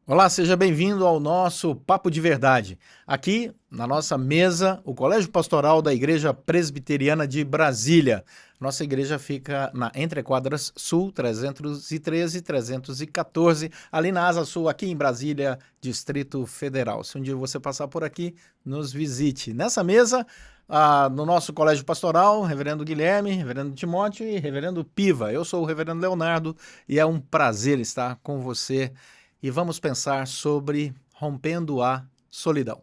Olá, seja bem-vindo ao nosso Papo de Verdade. Aqui, na nossa mesa, o Colégio Pastoral da Igreja Presbiteriana de Brasília. Nossa igreja fica na Entrequadras Sul, 313 e 314, ali na Asa Sul, aqui em Brasília, Distrito Federal. Se um dia você passar por aqui, nos visite. Nessa mesa, no nosso Colégio Pastoral, Reverendo Guilherme, Reverendo Timóteo e Reverendo Piva. Eu sou o Reverendo Leonardo e é um prazer estar com você e vamos pensar sobre rompendo a solidão.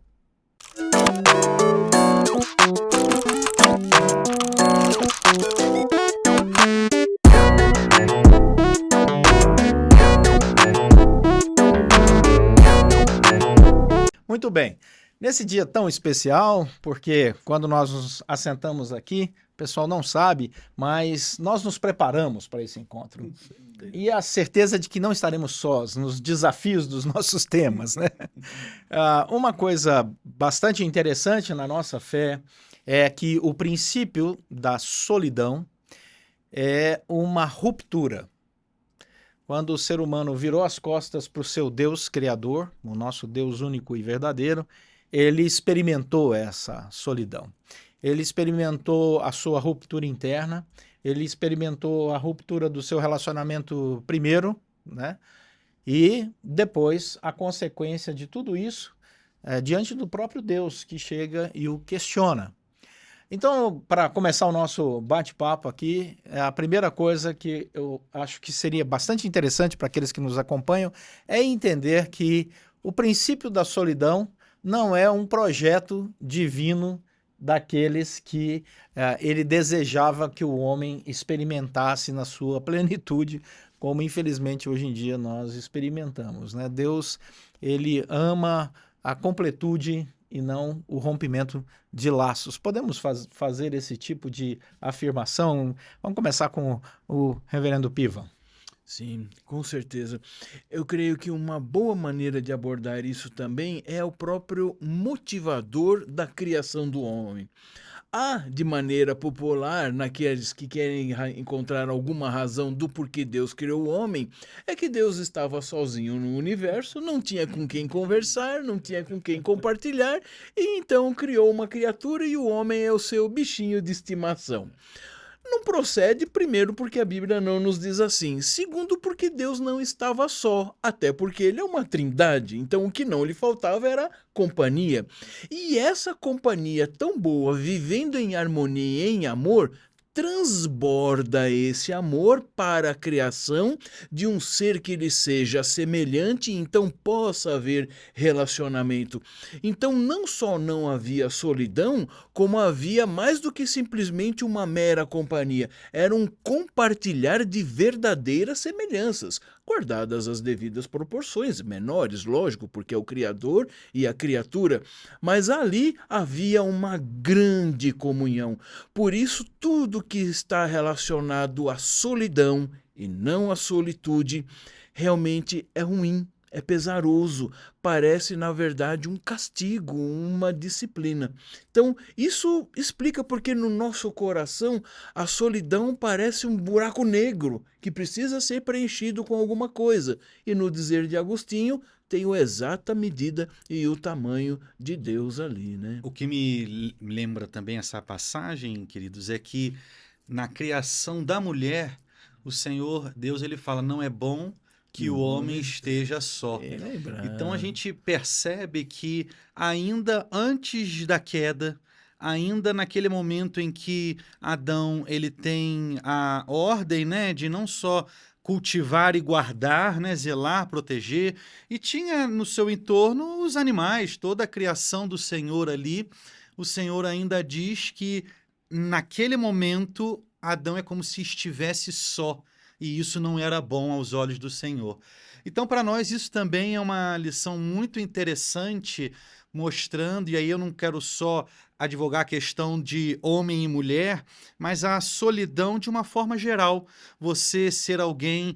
Muito bem. Nesse dia tão especial, porque quando nós nos assentamos aqui, o pessoal não sabe, mas nós nos preparamos para esse encontro. E a certeza de que não estaremos sós nos desafios dos nossos temas, né? Uma coisa bastante interessante na nossa fé é que o princípio da solidão é uma ruptura. Quando o ser humano virou as costas para o seu Deus Criador, o nosso Deus único e verdadeiro, ele experimentou essa solidão. Ele experimentou a sua ruptura interna, ele experimentou a ruptura do seu relacionamento primeiro, né? E depois a consequência de tudo isso diante do próprio Deus que chega e o questiona. Então, para começar o nosso bate-papo aqui, a primeira coisa que eu acho que seria bastante interessante para aqueles que nos acompanham é entender que o princípio da solidão não é um projeto divino daqueles que ele desejava que o homem experimentasse na sua plenitude, como infelizmente hoje em dia nós experimentamos, né? Deus, ele ama a completude e não o rompimento de laços. Podemos fazer esse tipo de afirmação? Vamos começar com o reverendo Piva. Sim, com certeza. Eu creio que uma boa maneira de abordar isso também é o próprio motivador da criação do homem. Há, de maneira popular, naqueles que querem encontrar alguma razão do porquê Deus criou o homem, é que Deus estava sozinho no universo, não tinha com quem conversar, não tinha com quem compartilhar, e então criou uma criatura e o homem é o seu bichinho de estimação. Não procede, primeiro, porque a Bíblia não nos diz assim. Segundo, porque Deus não estava só, até porque ele é uma trindade. Então, o que não lhe faltava era companhia. E essa companhia tão boa, vivendo em harmonia e em amor, transborda esse amor para a criação de um ser que lhe seja semelhante e então possa haver relacionamento. Então não só não havia solidão, como havia mais do que simplesmente uma mera companhia. Era um compartilhar de verdadeiras semelhanças, guardadas as devidas proporções, menores, lógico, porque é o Criador e a criatura, mas ali havia uma grande comunhão. Por isso, tudo que está relacionado à solidão e não à solitude realmente é ruim, é pesaroso, parece na verdade um castigo, uma disciplina. Então, isso explica porque no nosso coração a solidão parece um buraco negro que precisa ser preenchido com alguma coisa. E no dizer de Agostinho, tem a exata medida e o tamanho de Deus ali, né? O que me lembra também essa passagem, queridos, é que na criação da mulher, o Senhor Deus ele fala: não é bom que o homem esteja só. Então a gente percebe que ainda antes da queda, ainda naquele momento em que Adão ele tem a ordem, né, de não só cultivar e guardar, né, zelar, proteger, e tinha no seu entorno os animais, toda a criação do Senhor ali, o Senhor ainda diz que naquele momento Adão é como se estivesse só, e isso não era bom aos olhos do Senhor. Então, para nós, isso também é uma lição muito interessante, mostrando, e aí eu não quero só advogar a questão de homem e mulher, mas a solidão de uma forma geral. Você ser alguém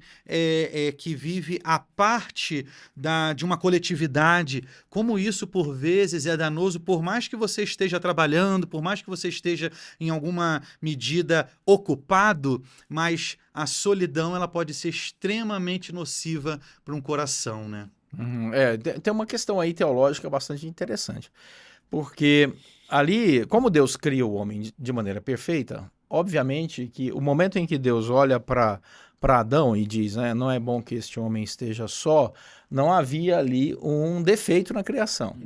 que vive à parte de uma coletividade, como isso por vezes é danoso, por mais que você esteja trabalhando, por mais que você esteja em alguma medida ocupado, mas a solidão ela pode ser extremamente nociva para um coração, né? Tem uma questão aí teológica bastante interessante. Porque ali, como Deus cria o homem de maneira perfeita, obviamente que o momento em que Deus olha para Adão e diz, né, não é bom que este homem esteja só, não havia ali um defeito na criação.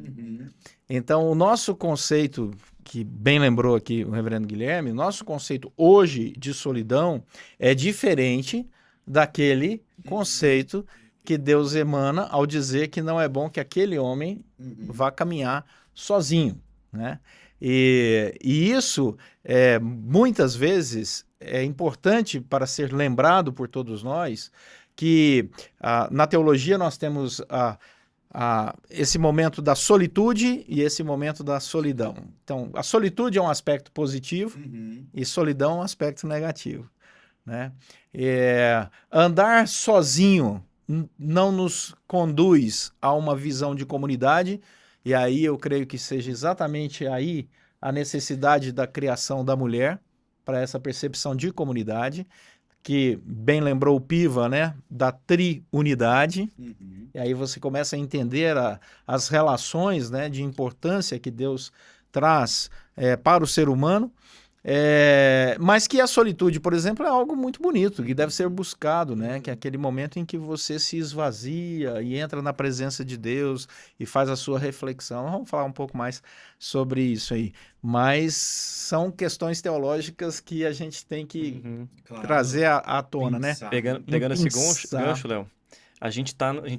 Então, o nosso conceito, que bem lembrou aqui o reverendo Guilherme, nosso conceito hoje de solidão é diferente daquele conceito que Deus emana ao dizer que não é bom que aquele homem vá caminhar sozinho, né? E isso, muitas vezes, é importante para ser lembrado por todos nós que na teologia nós temos esse momento da solitude e esse momento da solidão. Então, a solitude é um aspecto positivo e solidão é um aspecto negativo, né? Andar sozinho não nos conduz a uma visão de comunidade, e aí eu creio que seja exatamente aí a necessidade da criação da mulher para essa percepção de comunidade, que bem lembrou o Piva, né, da triunidade, e aí você começa a entender as relações, né, de importância que Deus traz para o ser humano, mas que a solitude, por exemplo, é algo muito bonito, que deve ser buscado, né? Que é aquele momento em que você se esvazia e entra na presença de Deus e faz a sua reflexão. Vamos falar um pouco mais sobre isso aí. Mas são questões teológicas que a gente tem que trazer à tona, Pensar. né? Pegando esse gancho, Léo, a gente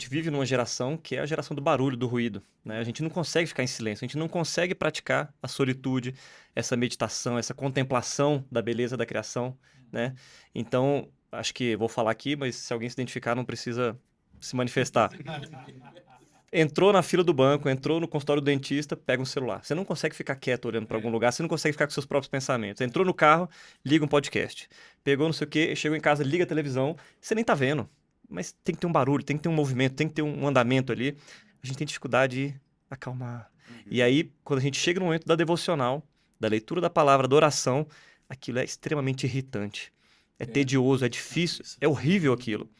vive numa geração que é a geração do barulho, do ruído, né? A gente não consegue ficar em silêncio, a gente não consegue praticar a solitude, essa meditação, essa contemplação da beleza da criação, né? Então, acho que vou falar aqui, mas se alguém se identificar, não precisa se manifestar. Entrou na fila do banco, entrou no consultório do dentista, pega um celular. Você não consegue ficar quieto olhando para algum lugar, você não consegue ficar com seus próprios pensamentos. Entrou no carro, liga um podcast. Pegou não sei o quê, chegou em casa, liga a televisão, você nem tá vendo. Mas tem que ter um barulho, tem que ter um movimento, tem que ter um andamento ali. A gente tem dificuldade de acalmar. E aí, quando a gente chega no momento da devocional, da leitura da palavra, da oração, aquilo é extremamente irritante. É tedioso, é difícil, é horrível aquilo.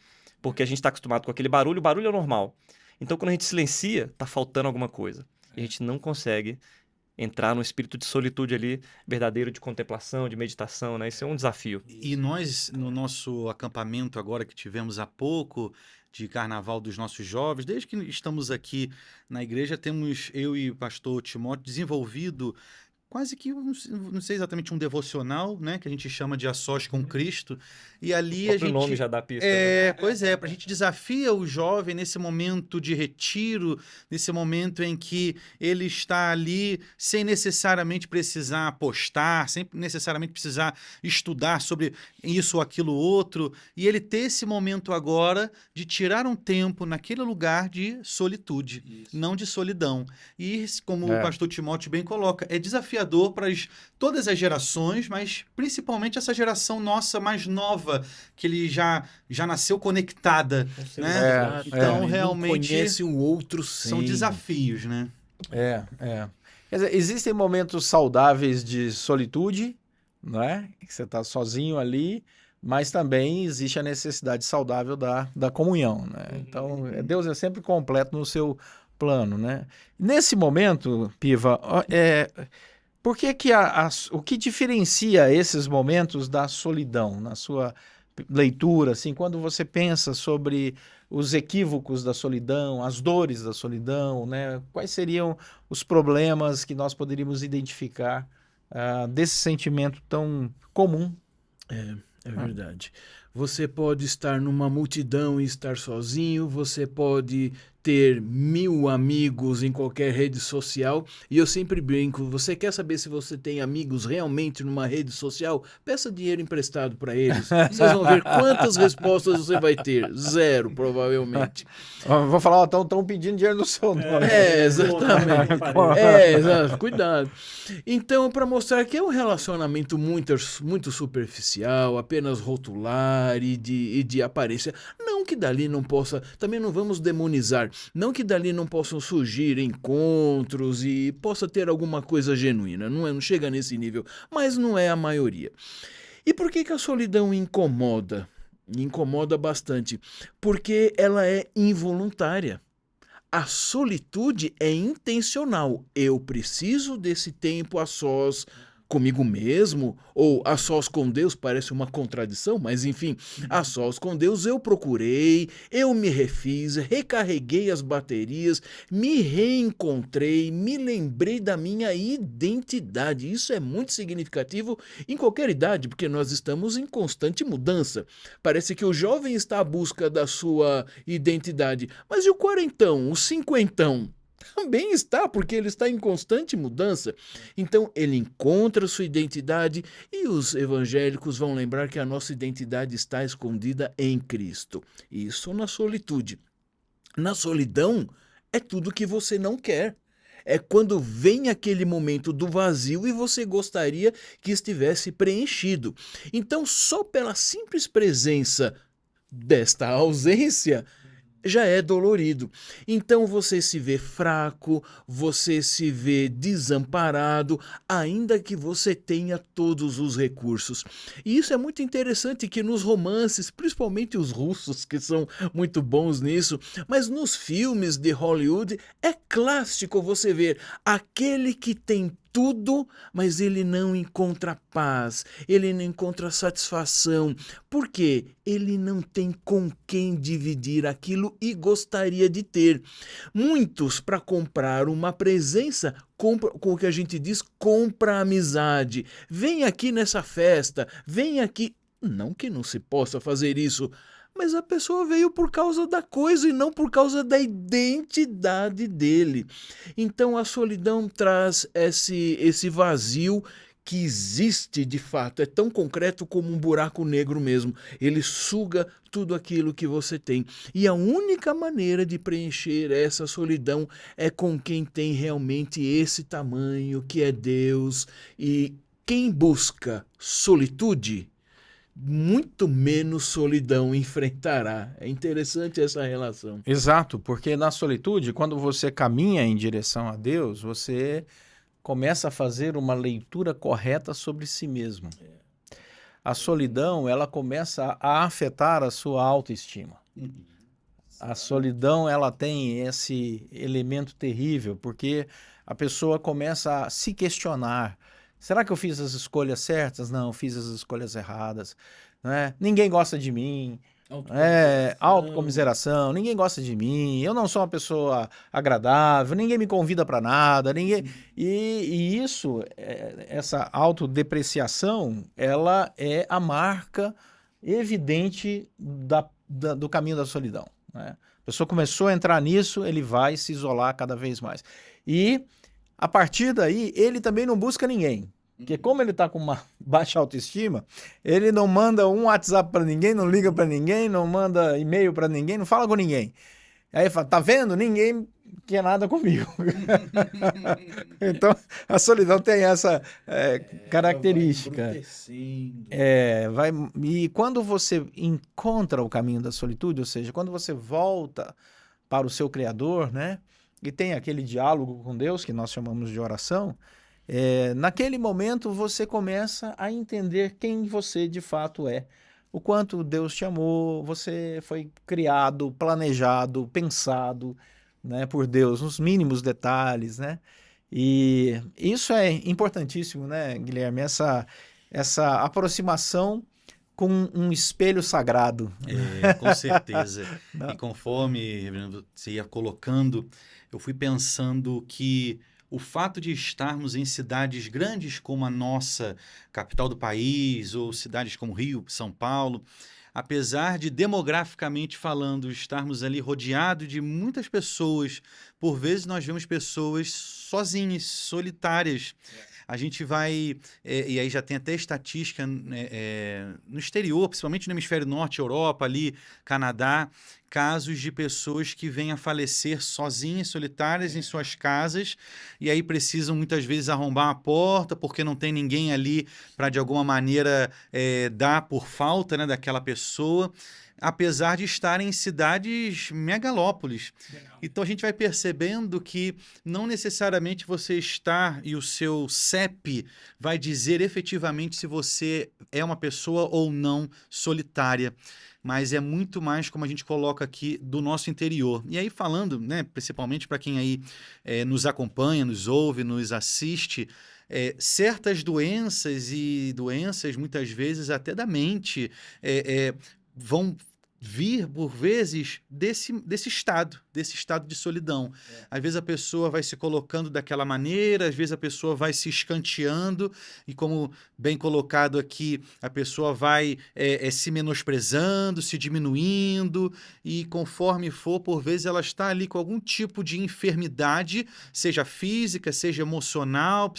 Porque a gente está acostumado com aquele barulho, o barulho é normal. Então, quando a gente silencia, está faltando alguma coisa. E a gente não consegue entrar no espírito de solitude ali, verdadeiro, de contemplação, de meditação, né? Isso é um desafio. E nós, no nosso acampamento agora que tivemos há pouco, de carnaval dos nossos jovens, desde que estamos aqui na igreja, temos, eu e o pastor Timóteo, desenvolvido quase que, não sei exatamente, um devocional, né? Que a gente chama de A Sós com Cristo. E ali a gente... O nome já dá pista. Né? Pois é, a gente desafia o jovem nesse momento de retiro, nesse momento em que ele está ali sem necessariamente precisar postar, sem necessariamente precisar estudar sobre isso ou aquilo outro, e ele ter esse momento agora de tirar um tempo naquele lugar de solitude, não de solidão. E como o pastor Timóteo bem coloca, é desafiador para todas as gerações, mas principalmente essa geração nossa mais nova, que ele já nasceu conectada, né? Então, realmente conhece o outro são desafios, né? Quer dizer, existem momentos saudáveis de solitude, né? Que você está sozinho ali, mas também existe a necessidade saudável da comunhão, né? Então, Deus é sempre completo no seu plano, né? Nesse momento, Piva, por que o que diferencia esses momentos da solidão, na sua leitura, assim, quando você pensa sobre os equívocos da solidão, as dores da solidão, né? Quais seriam os problemas que nós poderíamos identificar desse sentimento tão comum? É verdade. Você pode estar numa multidão e estar sozinho, você pode ter 1000 amigos em qualquer rede social, e eu sempre brinco, você quer saber se você tem amigos realmente numa rede social? Peça dinheiro emprestado para eles, vocês vão ver quantas respostas você vai ter. 0, provavelmente. Vou falar, estão pedindo dinheiro no seu nome. Exatamente. Exato. Cuidado. Então, para mostrar que é um relacionamento muito superficial, apenas rotular e de aparência, não que dali não possa, também não vamos demonizar, não que dali não possam surgir encontros e possa ter alguma coisa genuína, não chega nesse nível, mas não é a maioria. E por que a solidão incomoda? Incomoda bastante, porque ela é involuntária. A solitude é intencional. Eu preciso desse tempo a sós comigo mesmo, ou a sós com Deus, parece uma contradição, mas enfim, a sós com Deus eu procurei, eu me refiz, recarreguei as baterias, me reencontrei, me lembrei da minha identidade. Isso é muito significativo em qualquer idade, porque nós estamos em constante mudança. Parece que o jovem está à busca da sua identidade, mas e o quarentão, o cinquentão? Também está, porque ele está em constante mudança. Então, ele encontra sua identidade e os evangélicos vão lembrar que a nossa identidade está escondida em Cristo. Isso na solitude. Na solidão, é tudo que você não quer. É quando vem aquele momento do vazio e você gostaria que estivesse preenchido. Então, só pela simples presença desta ausência, já é dolorido. Então você se vê fraco, você se vê desamparado, ainda que você tenha todos os recursos. E isso é muito interessante que nos romances, principalmente os russos, que são muito bons nisso, mas nos filmes de Hollywood, é clássico você ver aquele que tem tudo, mas ele não encontra paz, ele não encontra satisfação. Por quê? Ele não tem com quem dividir aquilo e gostaria de ter. Muitos, para comprar uma presença, compra, com o que a gente diz, compra amizade. Vem aqui nessa festa, vem aqui. Não que não se possa fazer isso, mas a pessoa veio por causa da coisa e não por causa da identidade dele. Então a solidão traz esse vazio que existe de fato, é tão concreto como um buraco negro mesmo. Ele suga tudo aquilo que você tem. E a única maneira de preencher essa solidão é com quem tem realmente esse tamanho, que é Deus. E quem busca solitude, muito menos solidão enfrentará. É interessante essa relação. Exato, porque na solitude, quando você caminha em direção a Deus, você começa a fazer uma leitura correta sobre si mesmo. A solidão, ela começa a afetar a sua autoestima. A solidão, ela tem esse elemento terrível, porque a pessoa começa a se questionar. Será que eu fiz as escolhas certas? Não, eu fiz as escolhas erradas. Né? Ninguém gosta de mim. Autocomiseração. Ninguém gosta de mim. Eu não sou uma pessoa agradável. Ninguém me convida para nada. E isso, essa autodepreciação, ela é a marca evidente do caminho da solidão. Né? A pessoa começou a entrar nisso, ele vai se isolar cada vez mais. E a partir daí, ele também não busca ninguém. Porque como ele está com uma baixa autoestima, ele não manda um WhatsApp para ninguém, não liga para ninguém, não manda e-mail para ninguém, não fala com ninguém. Aí ele fala, tá vendo? Ninguém quer nada comigo. Então, a solidão tem essa característica. E quando você encontra o caminho da solitude, ou seja, quando você volta para o seu Criador, né? E tem aquele diálogo com Deus, que nós chamamos de oração, naquele momento você começa a entender quem você de fato é. O quanto Deus te amou, você foi criado, planejado, pensado, né, por Deus, nos mínimos detalhes, né? E isso é importantíssimo, né, Guilherme? Essa aproximação com um espelho sagrado. Com certeza. E conforme você ia colocando, eu fui pensando que o fato de estarmos em cidades grandes como a nossa capital do país, ou cidades como Rio, São Paulo, apesar de demograficamente falando, estarmos ali rodeados de muitas pessoas, por vezes nós vemos pessoas sozinhas, solitárias. A gente vai, e aí já tem até estatística no exterior, principalmente no hemisfério norte, Europa, ali, Canadá, casos de pessoas que vêm a falecer sozinhas, solitárias em suas casas, e aí precisam muitas vezes arrombar a porta, porque não tem ninguém ali para, de alguma maneira, dar por falta, né, daquela pessoa. apesar de estarem em cidades megalópolis. Então a gente vai percebendo que não necessariamente você estar e o seu CEP vai dizer efetivamente se você é uma pessoa ou não solitária, mas é muito mais, como a gente coloca aqui, do nosso interior. E aí falando, né, principalmente para quem aí nos acompanha, nos ouve, nos assiste, certas doenças e doenças muitas vezes até da mente vão vir, por vezes, desse estado de solidão. Às vezes a pessoa vai se colocando daquela maneira, às vezes a pessoa vai se escanteando, e como bem colocado aqui, a pessoa vai se menosprezando, se diminuindo, e conforme for, por vezes ela está ali com algum tipo de enfermidade, seja física, seja emocional,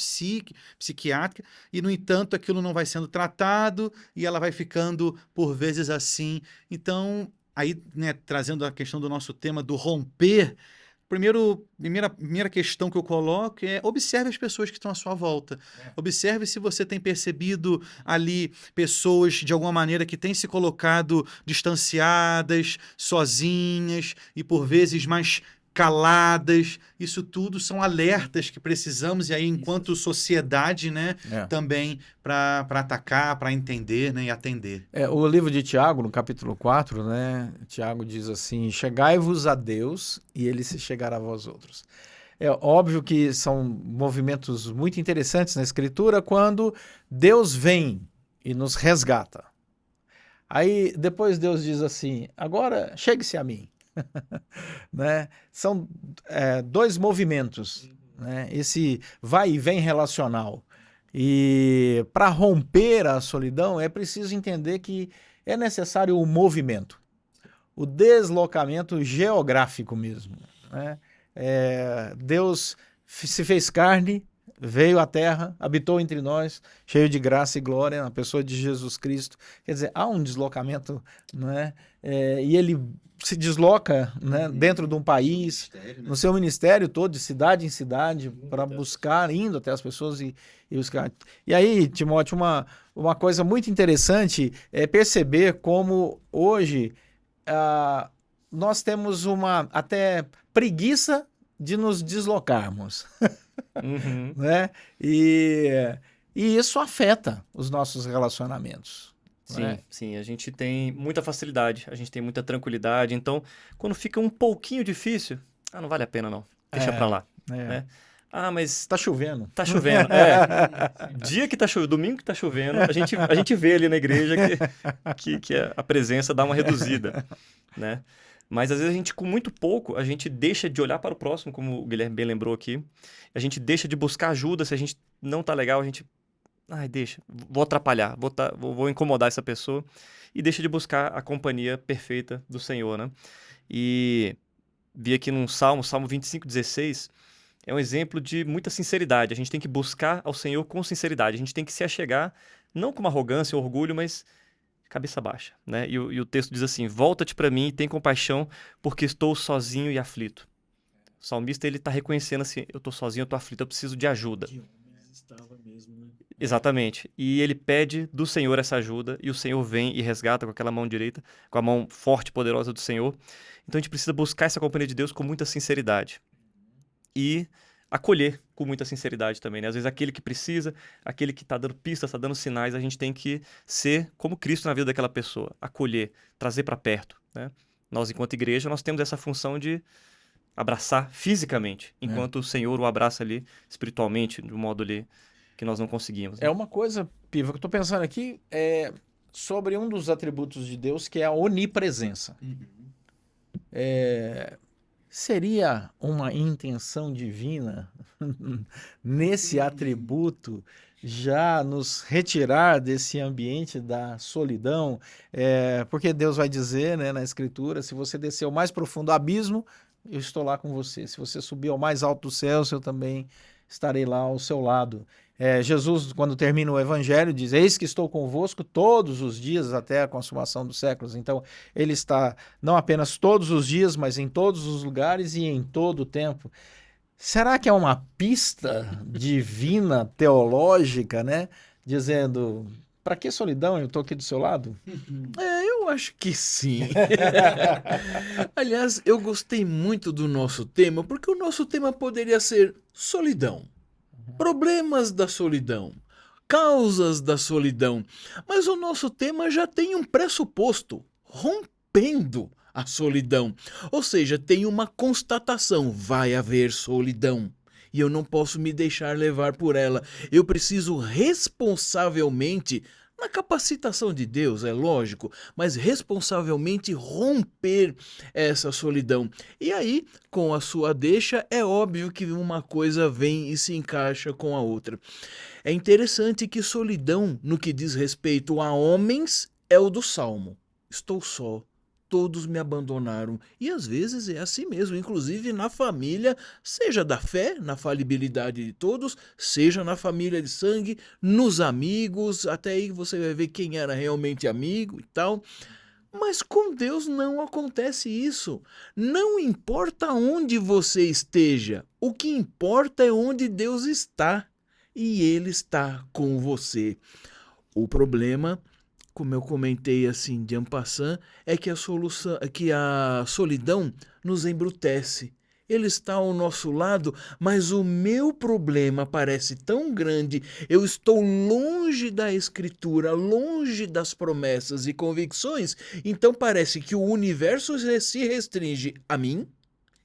psiquiátrica, e no entanto aquilo não vai sendo tratado, e ela vai ficando, por vezes, assim. Então, aí, né, trazendo a questão do nosso tema do romper, primeira questão que eu coloco é: observe as pessoas que estão à sua volta. Observe se você tem percebido ali pessoas, de alguma maneira, que têm se colocado distanciadas, sozinhas e, por vezes, mais caladas. Isso tudo são alertas que precisamos, e aí, enquanto sociedade, né, também para atacar, para entender, né, e atender. O livro de Tiago, no capítulo 4, né, Tiago diz assim: chegai-vos a Deus e ele se chegará a vós outros. É óbvio que são movimentos muito interessantes na Escritura quando Deus vem e nos resgata. Aí depois Deus diz assim: agora chegue-se a mim. Né? São dois movimentos, né? Esse vai e vem relacional. E para romper a solidão é preciso entender que é necessário o movimento, o deslocamento geográfico mesmo, né? Deus se fez carne, veio à terra, habitou entre nós, cheio de graça e glória, na pessoa de Jesus Cristo. Quer dizer, há um deslocamento, né? E ele se desloca, né, dentro de um país, no seu ministério todo, de cidade em cidade, para buscar, indo até as pessoas e buscar. E aí, Timóteo, uma coisa muito interessante é perceber como hoje nós temos uma até preguiça de nos deslocarmos. Uhum. Né? E isso afeta os nossos relacionamentos. Sim, né? sim, a gente tem muita facilidade, a gente tem muita tranquilidade, então quando fica um pouquinho difícil, não vale a pena não, deixa pra lá, né? Mas tá chovendo. Tá chovendo, dia que tá chovendo, domingo que tá chovendo, a gente vê ali na igreja que a presença dá uma reduzida, né? Mas às vezes a gente, com muito pouco, a gente deixa de olhar para o próximo, como o Guilherme bem lembrou aqui, a gente deixa de buscar ajuda, se a gente não tá legal, a gente... deixa, vou atrapalhar, vou incomodar essa pessoa, e deixa de buscar a companhia perfeita do Senhor, né? E vi aqui num Salmo 25:16, é um exemplo de muita sinceridade. A gente tem que buscar ao Senhor com sinceridade, a gente tem que se achegar, não com uma arrogância ou orgulho, mas cabeça baixa, né? E o texto diz assim: volta-te para mim e tem compaixão, porque estou sozinho e aflito. O salmista, ele está reconhecendo assim: eu estou sozinho, eu estou aflito, eu preciso de ajuda. Exatamente. E ele pede do Senhor essa ajuda, e o Senhor vem e resgata com aquela mão direita, com a mão forte e poderosa do Senhor. Então a gente precisa buscar essa companhia de Deus com muita sinceridade. E acolher com muita sinceridade também, né? Às vezes aquele que precisa, aquele que está dando pistas, está dando sinais, a gente tem que ser como Cristo na vida daquela pessoa, acolher, trazer para perto, né? Nós, enquanto igreja, nós temos essa função de abraçar fisicamente, enquanto o Senhor o abraça ali espiritualmente, de um modo ali que nós não conseguimos. Né? É uma coisa, Piva, que eu estou pensando aqui sobre um dos atributos de Deus, que é a onipresença. Seria uma intenção divina nesse atributo já nos retirar desse ambiente da solidão? Porque Deus vai dizer, né, na Escritura: se você descer ao mais profundo abismo, eu estou lá com você. Se você subir ao mais alto dos céus, eu também estarei lá ao seu lado. Jesus, quando termina o Evangelho, diz: eis que estou convosco todos os dias até a consumação dos séculos. Então, ele está não apenas todos os dias, mas em todos os lugares e em todo o tempo. Será que é uma pista divina, teológica, né? Dizendo: para que solidão? Eu estou aqui do seu lado? Eu acho que sim. Aliás, eu gostei muito do nosso tema, porque o nosso tema poderia ser solidão, problemas da solidão, causas da solidão. Mas o nosso tema já tem um pressuposto, rompendo a solidão. Ou seja, tem uma constatação, vai haver solidão. E eu não posso me deixar levar por ela. Eu preciso responsavelmente, na capacitação de Deus, é lógico, mas responsavelmente romper essa solidão. E aí, com a sua deixa, é óbvio que uma coisa vem e se encaixa com a outra. É interessante que solidão, no que diz respeito a homens, é o do Salmo. Estou só. Todos me abandonaram. E às vezes é assim mesmo, inclusive na família, seja da fé, na falibilidade de todos, seja na família de sangue, nos amigos, até aí você vai ver quem era realmente amigo e tal. Mas com Deus não acontece isso. Não importa onde você esteja, o que importa é onde Deus está. E Ele está com você. O problema, como eu comentei assim de en passant, é que a solidão nos embrutece. Ele está ao nosso lado, mas o meu problema parece tão grande, eu estou longe da Escritura, longe das promessas e convicções, então parece que o universo se restringe a mim,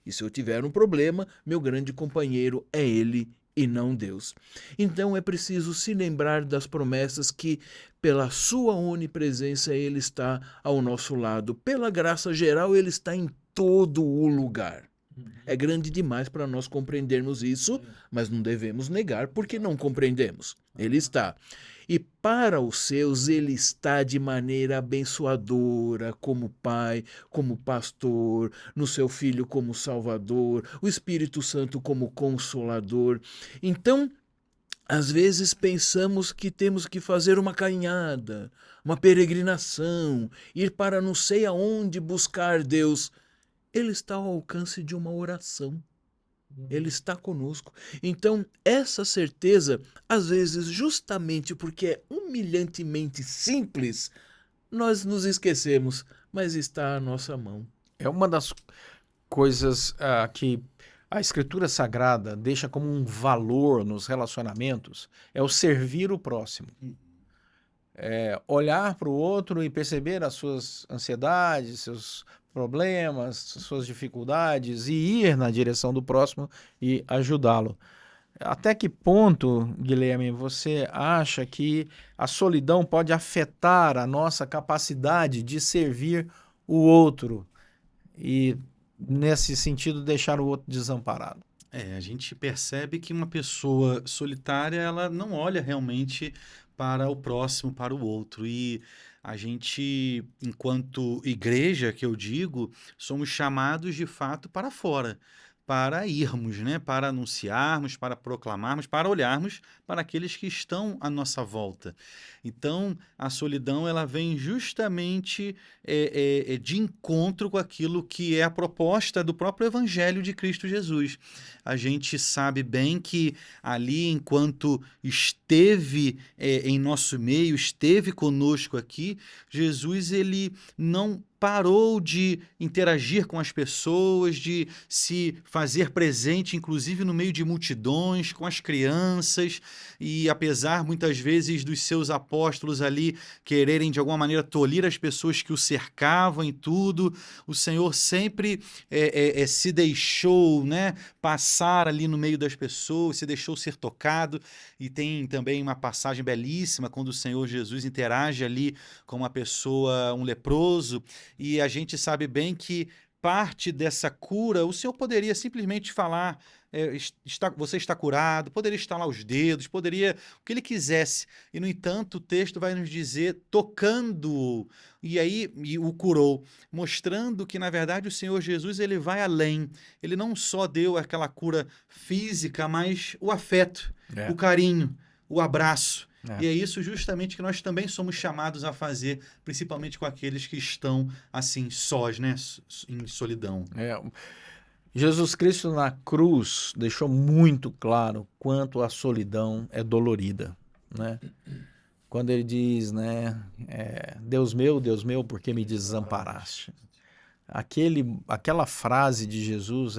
e se eu tiver um problema, meu grande companheiro é Ele e não Deus. Então é preciso se lembrar das promessas que, pela sua onipresença, Ele está ao nosso lado. Pela graça geral, Ele está em todo o lugar. É grande demais para nós compreendermos isso, mas não devemos negar porque não compreendemos. Ele está. E para os seus, Ele está de maneira abençoadora, como Pai, como Pastor, no seu Filho como Salvador, o Espírito Santo como Consolador. Então, às vezes pensamos que temos que fazer uma caminhada, uma peregrinação, ir para não sei aonde buscar Deus. Ele está ao alcance de uma oração. Ele está conosco. Então, essa certeza, às vezes, justamente porque é humilhantemente simples, nós nos esquecemos, mas está à nossa mão. É uma das coisas que a Escritura Sagrada deixa como um valor nos relacionamentos, é o servir o próximo. É olhar para o outro e perceber as suas ansiedades, seus problemas, suas dificuldades e ir na direção do próximo e ajudá-lo. Até que ponto, Guilherme, você acha que a solidão pode afetar a nossa capacidade de servir o outro e, nesse sentido, deixar o outro desamparado? A gente percebe que uma pessoa solitária, ela não olha realmente para o próximo, para o outro. E a gente, enquanto igreja, que eu digo, somos chamados de fato para fora, para irmos, né? Para anunciarmos, para proclamarmos, para olharmos para aqueles que estão à nossa volta. Então, a solidão ela vem justamente de encontro com aquilo que é a proposta do próprio Evangelho de Cristo Jesus. A gente sabe bem que ali, enquanto esteve em nosso meio, esteve conosco aqui, Jesus ele não parou de interagir com as pessoas, de se fazer presente, inclusive no meio de multidões, com as crianças, e apesar muitas vezes dos seus apóstolos ali quererem de alguma maneira tolir as pessoas que o cercavam e tudo, o Senhor sempre se deixou, né, passar ali no meio das pessoas, se deixou ser tocado, e tem também uma passagem belíssima quando o Senhor Jesus interage ali com uma pessoa, um leproso, e a gente sabe bem que parte dessa cura, o Senhor poderia simplesmente falar, você está curado, poderia estalar os dedos, poderia o que ele quisesse. E, no entanto, o texto vai nos dizer, tocando-o, e o curou, mostrando que, na verdade, o Senhor Jesus ele vai além. Ele não só deu aquela cura física, mas o afeto, o carinho, o abraço. E é isso justamente que nós também somos chamados a fazer, principalmente com aqueles que estão assim, sós, né? Em solidão. Jesus Cristo na cruz deixou muito claro quanto a solidão é dolorida, né? quando ele diz, né, Deus meu, por que me desamparaste? Aquela frase de Jesus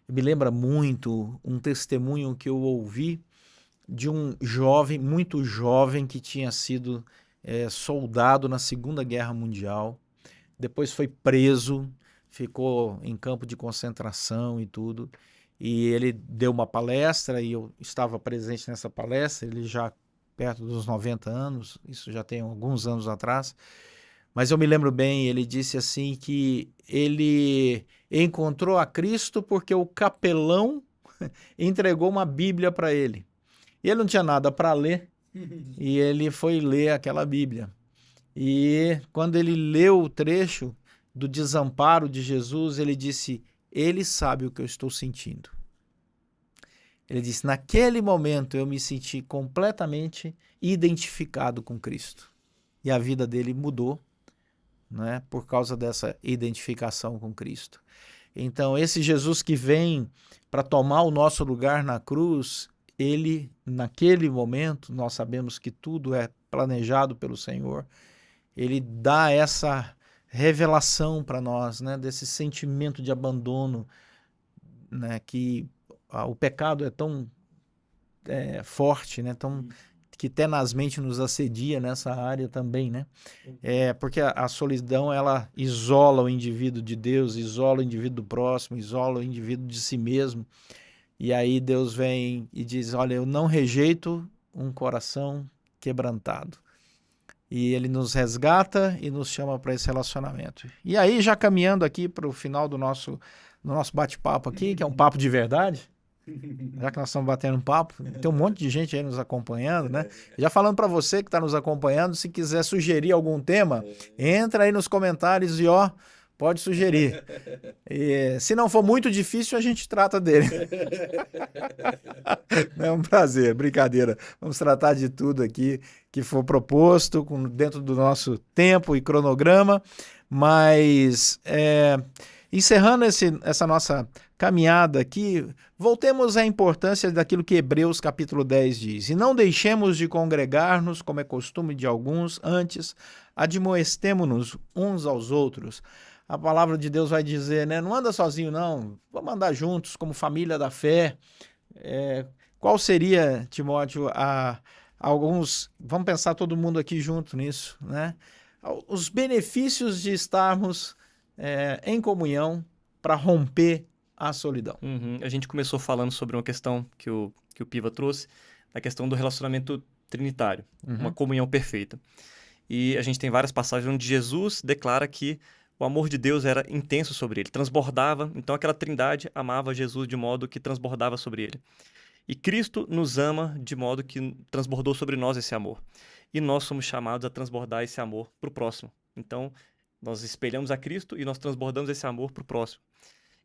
me lembra muito um testemunho que eu ouvi de um jovem, muito jovem, que tinha sido soldado na Segunda Guerra Mundial, depois foi preso, ficou em campo de concentração e tudo, e ele deu uma palestra e eu estava presente nessa palestra, ele já perto dos 90 anos, isso já tem alguns anos atrás, mas eu me lembro bem, ele disse assim que ele encontrou a Cristo porque o capelão entregou uma Bíblia para ele. E ele não tinha nada para ler, e ele foi ler aquela Bíblia. E quando ele leu o trecho do desamparo de Jesus, ele disse, ele sabe o que eu estou sentindo. Ele disse, naquele momento eu me senti completamente identificado com Cristo. E a vida dele mudou, né, por causa dessa identificação com Cristo. Então, esse Jesus que vem para tomar o nosso lugar na cruz, ele, naquele momento, nós sabemos que tudo é planejado pelo Senhor, ele dá essa revelação para nós, né, desse sentimento de abandono, né, que o pecado é tão forte, né, que tenazmente nos assedia nessa área também, né? Porque a solidão, ela isola o indivíduo de Deus, isola o indivíduo do próximo, isola o indivíduo de si mesmo. E aí Deus vem e diz, olha, eu não rejeito um coração quebrantado. E ele nos resgata e nos chama para esse relacionamento. E aí, já caminhando aqui para o final do nosso bate-papo aqui, que é um papo de verdade, já que nós estamos batendo um papo, tem um monte de gente aí nos acompanhando, né? Já falando para você que está nos acompanhando, se quiser sugerir algum tema, entra aí nos comentários e pode sugerir. E, se não for muito difícil, a gente trata dele. É um prazer, brincadeira. Vamos tratar de tudo aqui que for proposto, dentro do nosso tempo e cronograma, mas encerrando essa nossa caminhada aqui, voltemos à importância daquilo que Hebreus capítulo 10 diz. E não deixemos de congregar-nos, como é costume de alguns, antes admoestemo-nos uns aos outros. A palavra de Deus vai dizer, né? Não anda sozinho, não. Vamos andar juntos como família da fé. Qual seria, Timóteo, vamos pensar todo mundo aqui junto nisso, né? Os benefícios de estarmos em comunhão para romper a solidão. A gente começou falando sobre uma questão que o Piva trouxe, a questão do relacionamento trinitário, uma comunhão perfeita. E a gente tem várias passagens onde Jesus declara que o amor de Deus era intenso sobre ele, transbordava, então aquela trindade amava Jesus de modo que transbordava sobre ele. E Cristo nos ama de modo que transbordou sobre nós esse amor. E nós somos chamados a transbordar esse amor para o próximo. Então, nós espelhamos a Cristo e nós transbordamos esse amor para o próximo.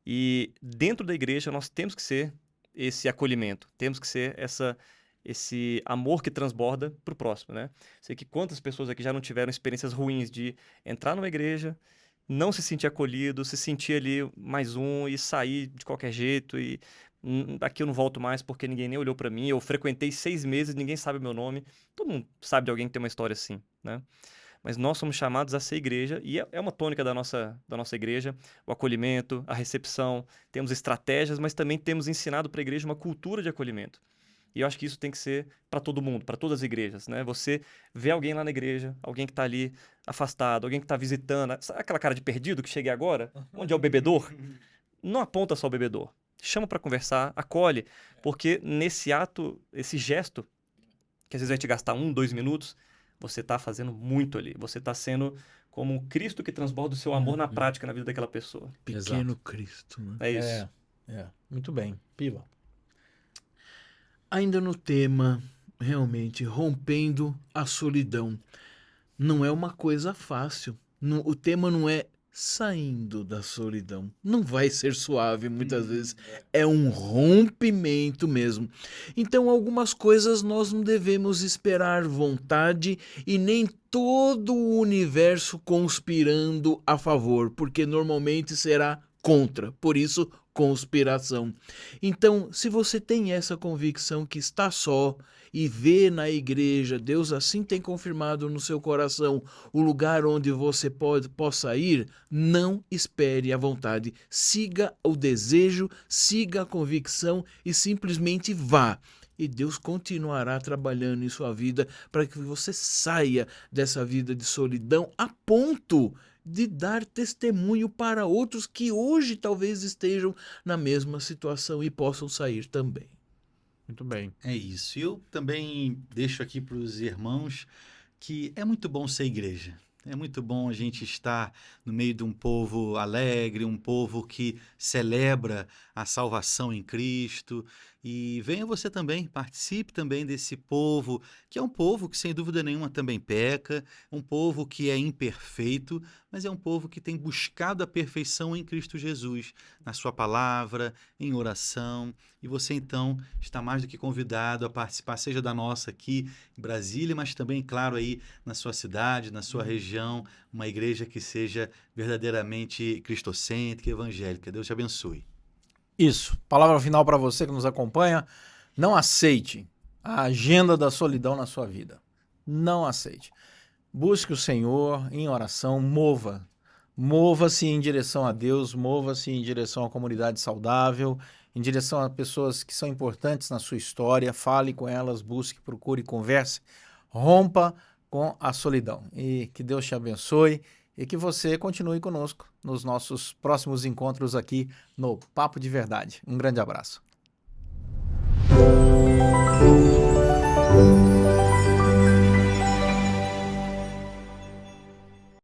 E dentro da igreja nós temos que ser esse acolhimento, temos que ser esse amor que transborda para o próximo, né? Sei que quantas pessoas aqui já não tiveram experiências ruins de entrar numa igreja, não se sentir acolhido, se sentir ali mais um e sair de qualquer jeito e daqui eu não volto mais porque ninguém nem olhou para mim, eu frequentei 6 meses, ninguém sabe o meu nome. Todo mundo sabe de alguém que tem uma história assim, né? Mas nós somos chamados a ser igreja, e é uma tônica da nossa igreja, o acolhimento, a recepção, temos estratégias, mas também temos ensinado para a igreja uma cultura de acolhimento. E eu acho que isso tem que ser para todo mundo, para todas as igrejas, né? Você vê alguém lá na igreja, alguém que está ali afastado, alguém que está visitando, sabe aquela cara de perdido que cheguei agora? Onde é o bebedor? Não aponta só o bebedor, chama para conversar, acolhe, porque nesse ato, esse gesto, que às vezes vai te gastar 1, 2 minutos, você está fazendo muito ali. Você está sendo como um Cristo que transborda o seu amor na prática, na vida daquela pessoa. Pequeno Exato. Cristo, né? É isso. Muito bem. Piva. Ainda no tema, realmente, rompendo a solidão. Não é uma coisa fácil. O tema não é saindo da solidão. Não vai ser suave, muitas vezes. É um rompimento mesmo. Então, algumas coisas nós não devemos esperar vontade e nem todo o universo conspirando a favor, porque normalmente será contra. Por isso, conspiração. Então, se você tem essa convicção que está só e vê na igreja, Deus assim tem confirmado no seu coração o lugar onde você possa ir, não espere a vontade. Siga o desejo, siga a convicção e simplesmente vá. E Deus continuará trabalhando em sua vida para que você saia dessa vida de solidão a ponto de dar testemunho para outros que hoje talvez estejam na mesma situação e possam sair também. Muito bem. É isso. E eu também deixo aqui para os irmãos que é muito bom ser igreja. É muito bom a gente estar no meio de um povo alegre, um povo que celebra a salvação em Cristo. E venha você também, participe também desse povo, que é um povo que sem dúvida nenhuma também peca, um povo que é imperfeito, mas é um povo que tem buscado a perfeição em Cristo Jesus, na sua palavra, em oração. E você então está mais do que convidado a participar, seja da nossa aqui em Brasília, mas também, claro, aí na sua cidade, na sua região, uma igreja que seja verdadeiramente cristocêntrica, evangélica. Deus te abençoe. Isso. Palavra final para você que nos acompanha. Não aceite a agenda da solidão na sua vida. Não aceite. Busque o Senhor em oração, mova-se em direção a Deus, mova-se em direção à comunidade saudável, em direção a pessoas que são importantes na sua história, fale com elas, busque, procure, converse, rompa com a solidão. E que Deus te abençoe e que você continue conosco nos nossos próximos encontros aqui no Papo de Verdade. Um grande abraço.